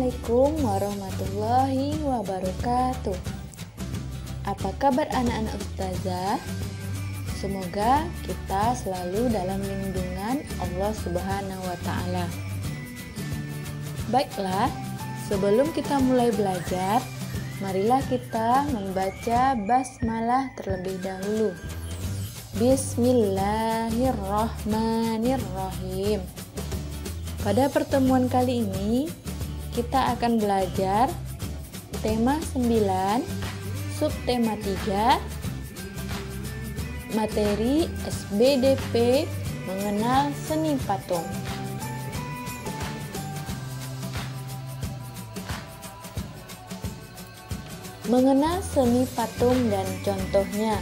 Assalamualaikum warahmatullahi wabarakatuh. Apa kabar anak-anak ustazah? Semoga kita selalu dalam lindungan Allah Subhanahu wa Ta'ala. Baiklah, sebelum kita mulai belajar, marilah kita membaca basmalah terlebih dahulu. Bismillahirrahmanirrahim. Pada pertemuan kali ini, kita akan belajar tema 9, subtema 3, materi SBDP mengenal seni patung. Mengenal seni patung dan contohnya.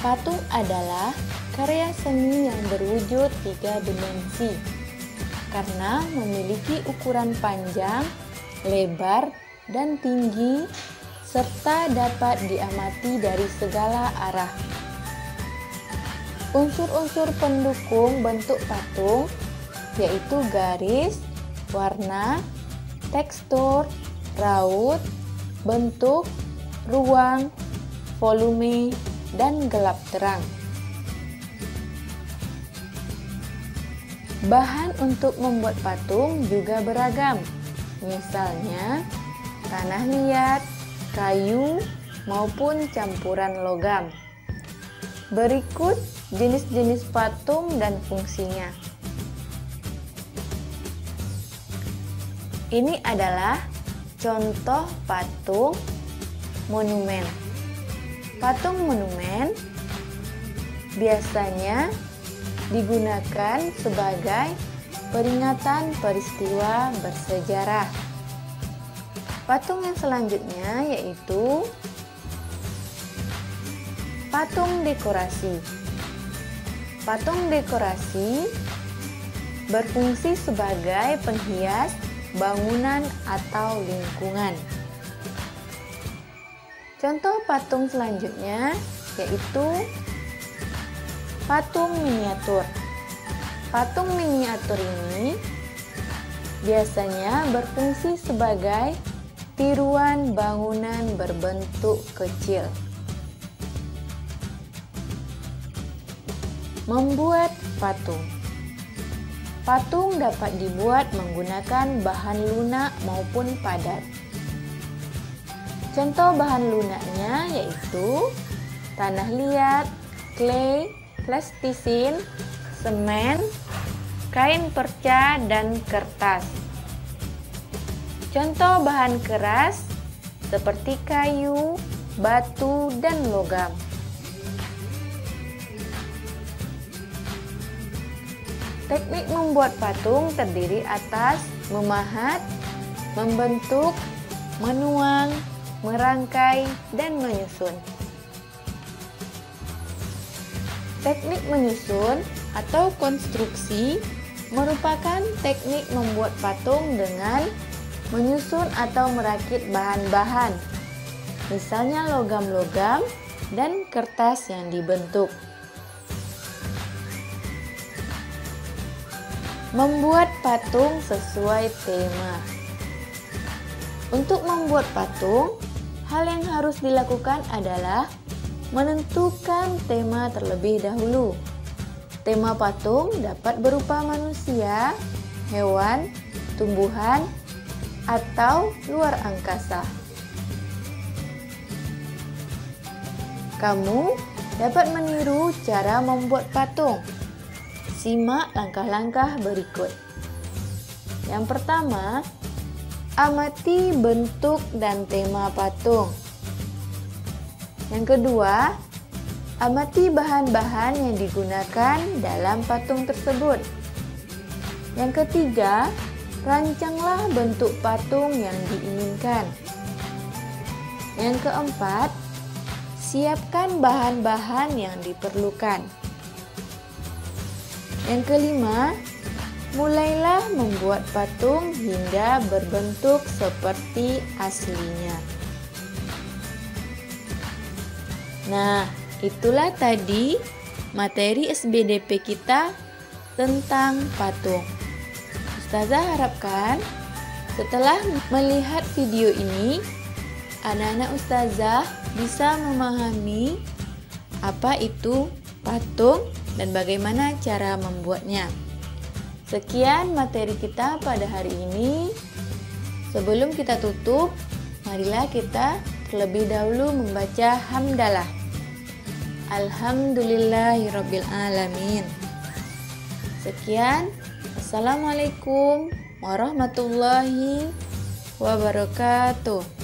Patung adalah karya seni yang berwujud 3 dimensi karena memiliki ukuran panjang, lebar, dan tinggi serta dapat diamati dari segala arah. Unsur-unsur pendukung bentuk patung yaitu garis, warna, tekstur, raut, bentuk, ruang, volume, dan gelap terang. Bahan untuk membuat patung juga beragam, misalnya tanah liat, kayu, maupun campuran logam. Berikut jenis-jenis patung dan fungsinya. Ini adalah contoh patung monumen. Patung monumen biasanya digunakan sebagai peringatan peristiwa bersejarah. Patung yang selanjutnya yaitu patung dekorasi. Patung dekorasi berfungsi sebagai penghias bangunan atau lingkungan. Contoh patung selanjutnya yaitu patung miniatur. Patung miniatur ini biasanya berfungsi sebagai tiruan bangunan berbentuk kecil. Membuat patung. Patung dapat dibuat menggunakan bahan lunak maupun padat. Contoh bahan lunaknya yaitu tanah liat, clay, plastisin, semen, kain perca, dan kertas. Contoh bahan keras seperti kayu, batu, dan logam. Teknik membuat patung terdiri atas memahat, membentuk, menuang, merangkai, dan menyusun. Teknik menyusun atau konstruksi merupakan teknik membuat patung dengan menyusun atau merakit bahan-bahan, misalnya logam-logam dan kertas yang dibentuk. Membuat patung sesuai tema. Untuk membuat patung, hal yang harus dilakukan adalah menentukan tema terlebih dahulu. Tema patung dapat berupa manusia, hewan, tumbuhan, atau luar angkasa. Kamu dapat meniru cara membuat patung. Simak langkah-langkah berikut. Yang pertama, amati bentuk dan tema patung. Yang kedua, amati bahan-bahan yang digunakan dalam patung tersebut. Yang ketiga, rancanglah bentuk patung yang diinginkan. Yang keempat, siapkan bahan-bahan yang diperlukan. Yang kelima, mulailah membuat patung hingga berbentuk seperti aslinya. Nah, itulah tadi materi SBDP kita tentang patung. Ustazah harapkan setelah melihat video ini, anak-anak ustazah bisa memahami apa itu patung dan bagaimana cara membuatnya. Sekian materi kita pada hari ini. Sebelum kita tutup, marilah kita terlebih dahulu membaca hamdalah. Alhamdulillahirabbil alamin. Sekian. Assalamualaikum warahmatullahi wabarakatuh.